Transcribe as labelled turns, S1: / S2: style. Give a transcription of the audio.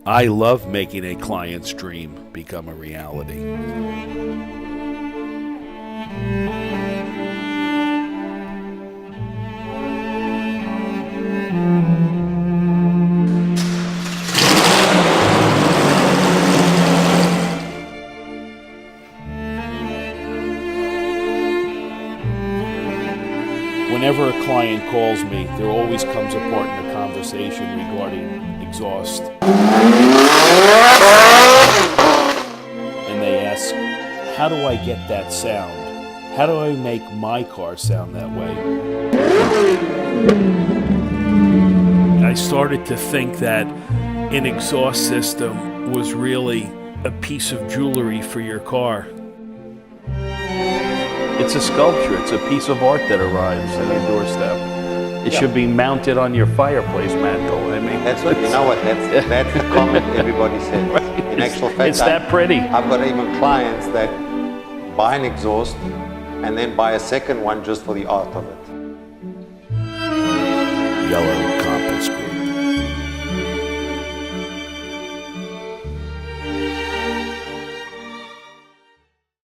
S1: I love making a client's dream become a reality. Whenever a client calls me, there always comes a part in the conversation regarding exhaust. And they ask, how do I get that sound? How do I make my car sound that way? I started to think that an exhaust system was really a piece of jewelry for your car. It's a sculpture. It's a piece of art that arrives at your doorstep. It should be mounted on your fireplace mantle. I mean,
S2: that's what, you know what, that's the comment everybody says.
S1: Right.
S2: In actual fact,
S1: it's that pretty.
S2: I've got even clients that buy an exhaust and then buy a second one just for the art of it.
S1: Yellow.